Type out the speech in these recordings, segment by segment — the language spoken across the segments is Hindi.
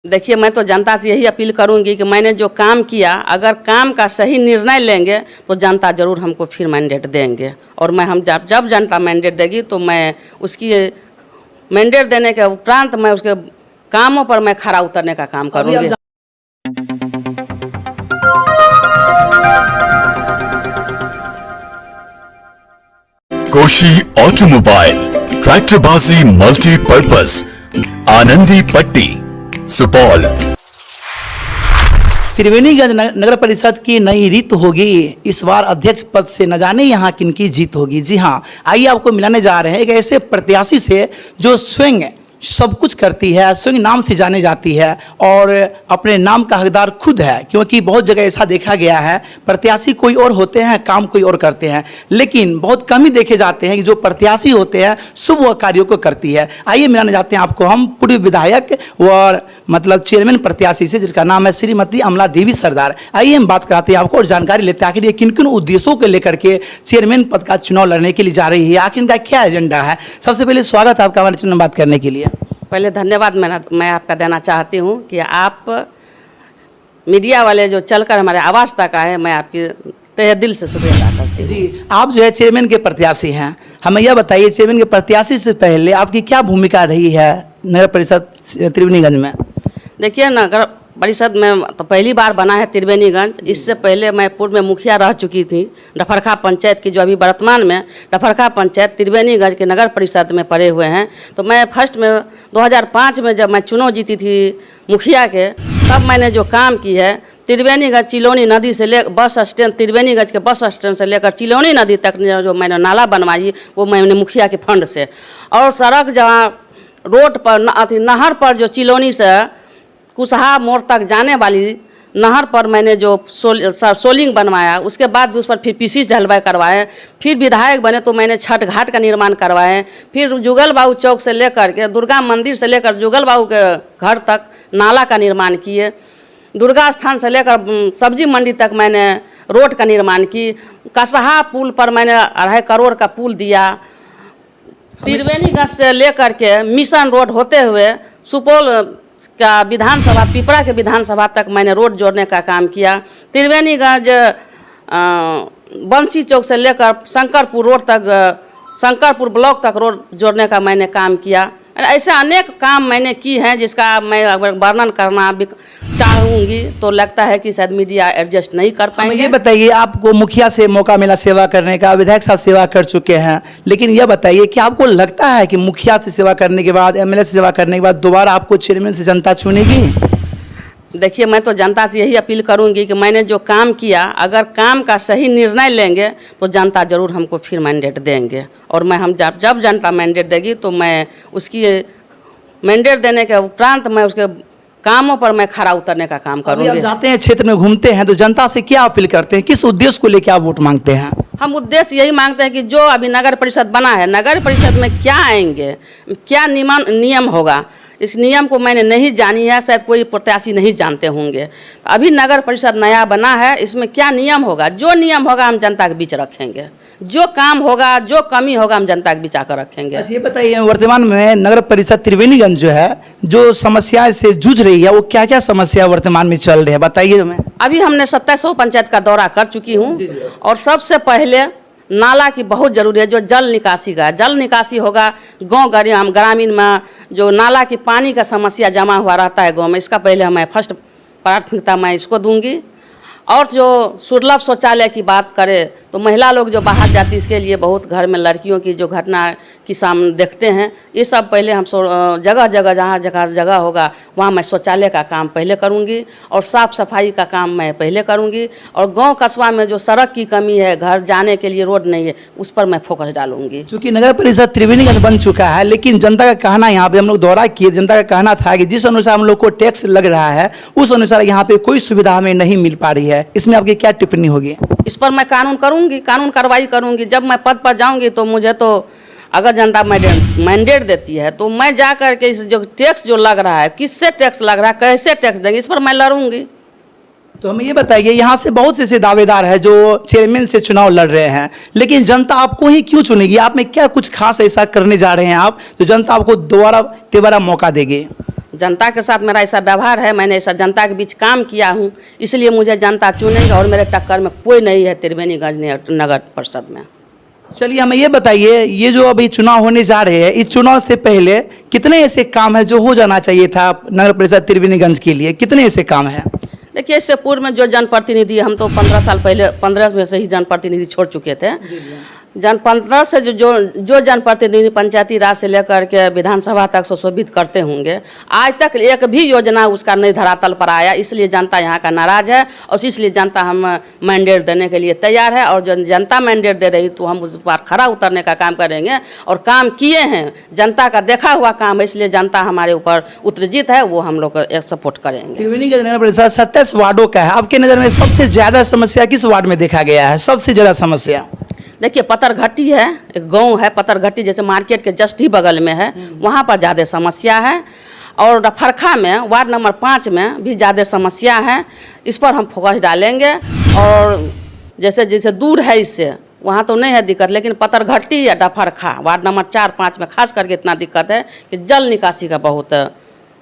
देखिए, मैं तो जनता से यही अपील करूंगी कि मैंने जो काम किया, अगर काम का सही निर्णय लेंगे तो जनता ज़रूर हमको फिर मैंडेट देंगे। और हम जब जनता मैंडेट देगी तो मैं उसकी मैंडेट देने के उपरांत मैं उसके कामों पर मैं खरा उतरने का काम करूंगी। कोशी ऑटोमोबाइल, ट्रैक्टरबाजी मल्टीपर्पज, आनंदी पट्टी, सुपौल। त्रिवेणीगंज नगर परिषद की नई रीत होगी। इस बार अध्यक्ष पद से न जाने यहाँ किनकी जीत होगी। जी हाँ, आइए आपको मिलाने जा रहे हैं एक ऐसे प्रत्याशी से जो स्वयं सब कुछ करती है, स्वयं नाम से जाने जाती है और अपने नाम का हकदार खुद है। क्योंकि बहुत जगह ऐसा देखा गया है, प्रत्याशी कोई और होते हैं, काम कोई और करते हैं, लेकिन बहुत कम ही देखे जाते हैं कि जो प्रत्याशी होते हैं शुभ कार्यों को करती है। आइए मिलाने जाते हैं आपको हम पूर्व विधायक और चेयरमैन प्रत्याशी से, जिसका नाम है श्रीमती अमला देवी सरदार। आइए हम बात कराते हैं आपको और जानकारी लेते हैं आखिर ये किन किन उद्देश्यों को लेकर के चेयरमैन पद का चुनाव लड़ने के लिए जा रही है, आखिर इनका क्या एजेंडा है। सबसे पहले स्वागत है आपका हमारे चैनल में बात करने के लिए। पहले धन्यवाद मैं आपका देना चाहती हूँ कि आप मीडिया वाले जो चलकर हमारे आवाज़ तक आए, मैं आपकी तहे दिल से शुक्रिया अदा करती हूँ। जी, आप जो है चेयरमैन के प्रत्याशी हैं, हमें यह बताइए चेयरमैन के प्रत्याशी से पहले आपकी क्या भूमिका रही है नगर परिषद त्रिवेणीगंज में। देखिए, नगर परिषद में तो पहली बार बना है त्रिवेणीगंज। इससे पहले मैं पूर्व में मुखिया रह चुकी थी डफरखा पंचायत की, जो अभी वर्तमान में डफरखा पंचायत त्रिवेणीगंज के नगर परिषद में पड़े हुए हैं। तो मैं फर्स्ट में 2005 में जब मैं चुनाव जीती थी मुखिया के, तब मैंने जो काम की है त्रिवेणीगंज चिलौनी नदी से ले बस स्टैंड, त्रिवेणीगंज के बस स्टैंड से लेकर चिलौनी नदी तक जो मैंने नाला बनवाई वो मैंने मुखिया के फंड से। और सड़क जहाँ रोड पर नहर पर जो चिलौनी से कुशहा मोड़ तक जाने वाली नहर पर मैंने जो सोलिंग बनवाया, उसके बाद उस पर फिर पीसी ढलवाई करवाए। फिर विधायक बने तो मैंने छठ घाट का निर्माण करवाए। फिर जुगल बाबू चौक से लेकर के दुर्गा मंदिर से लेकर जुगल बाबू के घर तक नाला का निर्माण किए। दुर्गा स्थान से लेकर सब्जी मंडी तक मैंने रोड का निर्माण की। कसहा पुल पर मैंने 2.5 करोड़ का पुल दिया। त्रिवेणीगंज से लेकर के मिशन रोड होते हुए सुपौल का विधानसभा, पिपरा के विधानसभा तक मैंने रोड जोड़ने का काम किया। त्रिवेणीगंज बंसी चौक से लेकर शंकरपुर रोड तक, शंकरपुर ब्लॉक तक रोड जोड़ने का मैंने काम किया। ऐसे अनेक काम मैंने की हैं जिसका मैं अगर वर्णन करना भी चाहूँगी तो लगता है कि शायद मीडिया एडजस्ट नहीं कर पाएंगे। ये बताइए, आपको मुखिया से मौका मिला सेवा करने का, विधायक साहब सेवा कर चुके हैं, लेकिन यह बताइए कि आपको लगता है कि मुखिया से सेवा करने के बाद, एमएलए से सेवा करने के बाद दोबारा आपको चेयरमैन से जनता चुनेगी? देखिए, मैं तो जनता से यही अपील करूंगी कि मैंने जो काम किया, अगर काम का सही निर्णय लेंगे तो जनता ज़रूर हमको फिर मैंडेट देंगे। और हम जब जनता मैंडेट देगी तो मैं उसकी मैंडेट देने के उपरांत मैं उसके कामों पर मैं खरा उतरने का काम करूंगी। आप जाते हैं क्षेत्र में घूमते हैं तो जनता से क्या अपील करते हैं, किस उद्देश्य को लेकर आप वोट मांगते हैं? हम उद्देश्य यही मांगते हैं कि जो अभी नगर परिषद बना है, नगर परिषद में क्या आएंगे, क्या नियम होगा, इस नियम को मैंने नहीं जानी है, शायद कोई प्रत्याशी नहीं जानते होंगे। अभी नगर परिषद नया बना है, इसमें क्या नियम होगा, जो नियम होगा हम जनता के बीच रखेंगे। जो काम होगा, जो कमी होगा, हम जनता के बीच आकर रखेंगे। अच्छा, ये बताइए वर्तमान में नगर परिषद त्रिवेणीगंज जो है, जो समस्या से जूझ रही है, वो क्या क्या समस्या वर्तमान में चल रही है, बताइए हमें। अभी हमने 2700 पंचायत का दौरा कर चुकी हूँ। और सबसे पहले नाला की बहुत ज़रूरी है, जो जल निकासी का, जल निकासी होगा गाँव ग्रामीण में जो नाला की पानी का समस्या जमा हुआ रहता है गाँव में, इसका पहले मैं फर्स्ट प्राथमिकता मैं इसको दूंगी। और जो सुलभ शौचालय की बात करें तो महिला लोग जो बाहर जाती, इसके लिए बहुत घर में लड़कियों की जो घटना की सामने देखते हैं, ये सब पहले हम जगह जगह जहाँ जगह होगा वहाँ मैं शौचालय का काम पहले करूँगी और साफ़ सफाई का काम मैं पहले करूँगी। और गांव कस्बा में जो सड़क की कमी है, घर जाने के लिए रोड नहीं है, उस पर मैं फोकस डालूंगी। चूँकि नगर परिषद त्रिवेणीगंज बन चुका है, लेकिन जनता का कहना, यहाँ पे हम लोग दौरा किए, जनता का कहना था कि जिस अनुसार हम लोग को टैक्स लग रहा है उस अनुसार यहाँ पे कोई सुविधा हमें नहीं मिल पा रही है। इसमें आपकी क्या टिप्पणी होगी? इस पर मैं कानून करूँगी, कानून कार्रवाई करूँगी। जब मैं पद पर जाऊँगी तो मुझे तो अगर जनता मैंडेट देती है तो मैं जा कर के इस जो टैक्स जो लग रहा है, किससे टैक्स लग रहा है, कैसे टैक्स देंगे, इस पर मैं लड़ूंगी। तो हमें ये बताइए, यहाँ से बहुत से ऐसे दावेदार हैं जो चेयरमैन से चुनाव लड़ रहे हैं, लेकिन जनता आपको ही क्यों चुनेगी? आप में क्या कुछ खास ऐसा करने जा रहे हैं आप जो जनता आपको दोबारा मौका देगी? जनता के साथ मेरा ऐसा व्यवहार है, मैंने ऐसा जनता के बीच काम किया हूँ, इसलिए मुझे जनता चुनेंगे और मेरे टक्कर में कोई नहीं है त्रिवेणीगंज नगर परिषद में। चलिए हमें ये बताइए, ये जो अभी चुनाव होने जा रहे हैं, इस चुनाव से पहले कितने ऐसे काम है जो हो जाना चाहिए था नगर परिषद त्रिवेणीगंज के लिए? कितने ऐसे काम है? देखिए, इससे पूर्व में जो जनप्रतिनिधि, हम तो 15 साल पहले 15 में से ही जनप्रतिनिधि छोड़ चुके थे। 15 से जो जनप्रतिनिधि पंचायती राज से लेकर के विधानसभा तक सुशोभित करते होंगे, आज तक एक भी योजना उसका नहीं धरातल पर आया। इसलिए जनता यहाँ का नाराज है और इसलिए जनता हम मैंडेट देने के लिए तैयार है और जो जनता मैंडेट दे रही तो हम उस पर खरा उतरने का काम करेंगे और काम किए हैं, जनता का देखा हुआ काम है, इसलिए जनता हमारे ऊपर उत्तेजित है, वो हम लोग को सपोर्ट करेंगे। त्रिवेणीगंज नगर परिषद 27 वार्डों का है, आपके नज़र में सबसे ज़्यादा समस्या किस वार्ड में देखा गया है? सबसे ज़्यादा समस्या देखिए, पत्थरघट्टी है, एक गांव है पत्थरघट्टी, जैसे मार्केट के जस्ट ही बगल में है, वहाँ पर ज़्यादा समस्या है। और डफरखा में वार्ड नंबर 5 में भी ज़्यादा समस्या है, इस पर हम फोकस डालेंगे। और जैसे जैसे दूर है इससे, वहाँ तो नहीं है दिक्कत, लेकिन पत्थरघट्टी या डफरखा वार्ड नंबर 4-5 में खास करके इतना दिक्कत है कि जल निकासी का बहुत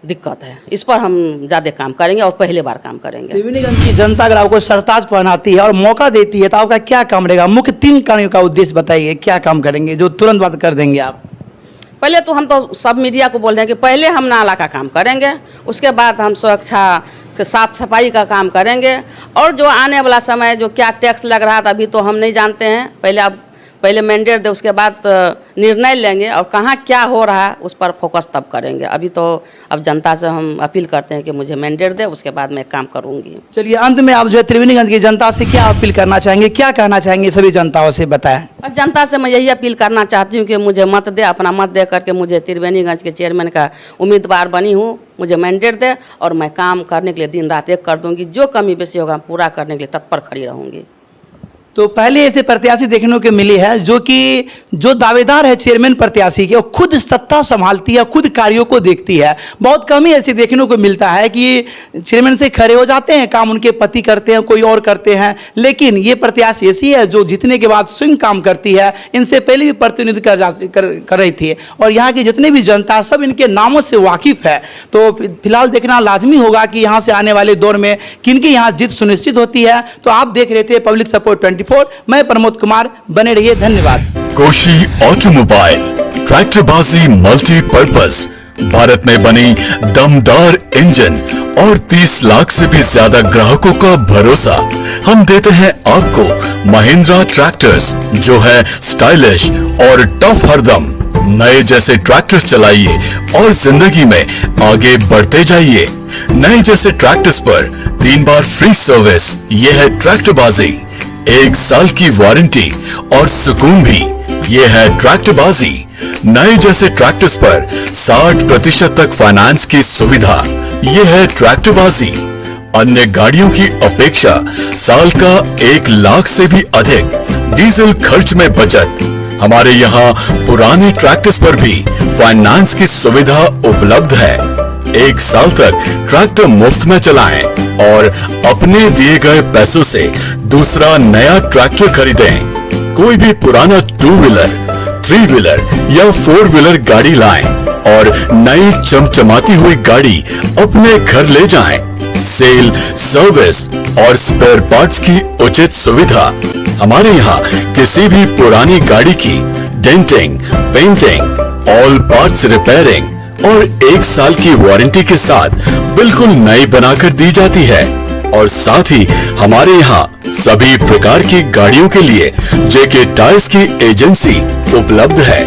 दिक्कत है। इस पर हम ज़्यादा काम करेंगे और पहले बार काम करेंगे। त्रिवेणीगंज की जनता अगर आपको सरताज पहनाती है और मौका देती है तो आपका क्या काम रहेगा? मुख्य 3 कार्यों का उद्देश्य बताइए, क्या काम करेंगे जो तुरंत बात कर देंगे आप? पहले तो हम तो सब मीडिया को बोल रहे हैं कि पहले हम नाला का काम करेंगे, उसके बाद हम सुरक्षा के साफ सफाई का काम करेंगे। और जो आने वाला समय जो क्या टैक्स लग रहा था अभी तो हम नहीं जानते हैं, पहले मैंडेट दे, उसके बाद निर्णय लेंगे और कहाँ क्या हो रहा है उस पर फोकस तब करेंगे। अभी तो अब जनता से हम अपील करते हैं कि मुझे मैंडेट दे, उसके बाद मैं काम करूँगी। चलिए अंत में आप जो है त्रिवेणीगंज की जनता से क्या अपील करना चाहेंगे, क्या कहना चाहेंगे सभी जनताओं से बताएं? और जनता से मैं यही अपील करना चाहती हूँ कि मुझे मत दे, अपना मत दे करके मुझे त्रिवेणीगंज के चेयरमैन का उम्मीदवार बनी हूँ, मुझे मैंडेट दे और मैं काम करने के लिए दिन रात एक कर दूँगी। जो कमी बेसी होगा पूरा करने के लिए तत्पर खड़ी रहूँगी। तो पहले ऐसे प्रत्याशी देखने को मिली है जो दावेदार है चेयरमैन प्रत्याशी के, वो खुद सत्ता संभालती है, खुद कार्यों को देखती है। बहुत कम ही ऐसे देखने को मिलता है कि चेयरमैन से खड़े हो जाते हैं, काम उनके पति करते हैं, कोई और करते हैं, लेकिन ये प्रत्याशी ऐसी है जो जीतने के बाद स्वयं काम करती है। इनसे पहले भी प्रतिनिधित्व कर रही थी और यहाँ की जितने भी जनता सब इनके नामों से वाकिफ है। तो फिलहाल देखना लाजमी होगा कि यहाँ से आने वाले दौर में किनकी यहाँ जीत सुनिश्चित होती है। तो आप देख रहे थे पब्लिक सपोर्ट 24, मैं प्रमोद कुमार, बने रहिए, धन्यवाद। कोशी ऑटोमोबाइल, ट्रैक्टरबाजी मल्टीपर्पज, भारत में बनी दमदार इंजन और 30 लाख से भी ज्यादा ग्राहकों का भरोसा। हम देते हैं आपको महिंद्रा ट्रैक्टर्स, जो है स्टाइलिश और टफ हरदम। नए जैसे ट्रैक्टर्स चलाइए और जिंदगी में आगे बढ़ते जाइए। नए जैसे ट्रैक्टर्स पर 3 बार फ्री सर्विस। ये है ट्रैक्टरबाजी, 1 साल की वारंटी और सुकून भी। ये है ट्रैक्टरबाजी। नए जैसे ट्रैक्टर्स पर 60% तक फाइनेंस की सुविधा। ये है ट्रैक्टरबाजी। अन्य गाड़ियों की अपेक्षा साल का 1 लाख से भी अधिक डीजल खर्च में बचत। हमारे यहाँ पुराने ट्रैक्टर्स पर भी फाइनेंस की सुविधा उपलब्ध है। 1 साल तक ट्रैक्टर मुफ्त में चलाएं और अपने दिए गए पैसों से दूसरा नया ट्रैक्टर खरीदें। कोई भी पुराना 2 व्हीलर, 3 व्हीलर या 4 व्हीलर गाड़ी लाएं और नई चमचमाती हुई गाड़ी अपने घर ले जाएं। सेल, सर्विस और स्पेयर पार्ट्स की उचित सुविधा। हमारे यहाँ किसी भी पुरानी गाड़ी की denting, painting, all parts repairing और 1 साल की वारंटी के साथ बिल्कुल नई बनाकर दी जाती है। और साथ ही हमारे यहाँ सभी प्रकार की गाड़ियों के लिए जेके टायर्स की एजेंसी उपलब्ध है।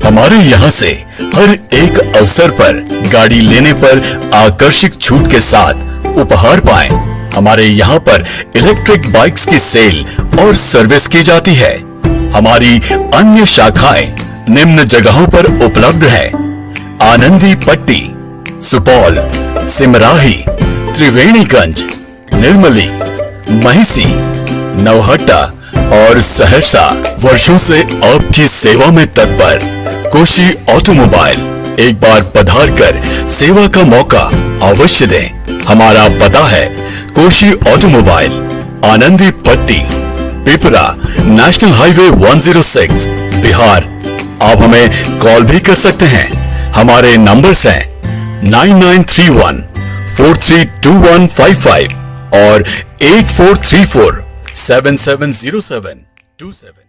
हमारे यहाँ से हर एक अवसर पर गाड़ी लेने पर आकर्षक छूट के साथ उपहार पाएं। हमारे यहाँ पर इलेक्ट्रिक बाइक्स की सेल और सर्विस की जाती है। हमारी अन्य शाखाएं निम्न जगहों पर उपलब्ध है: आनंदी पट्टी, सुपौल, सिमराही, त्रिवेणीगंज, निर्मली, महिसी, नौहट्टा और सहरसा। वर्षों से आपकी सेवा में तत्पर कोशी ऑटोमोबाइल एक बार पधार कर सेवा का मौका अवश्य दें। हमारा पता है कोशी ऑटोमोबाइल, आनंदी पट्टी, पिपरा, नेशनल हाईवे 106, बिहार। आप हमें कॉल भी कर सकते हैं। हमारे नंबर्स हैं 9931 432155 और 8434 770727।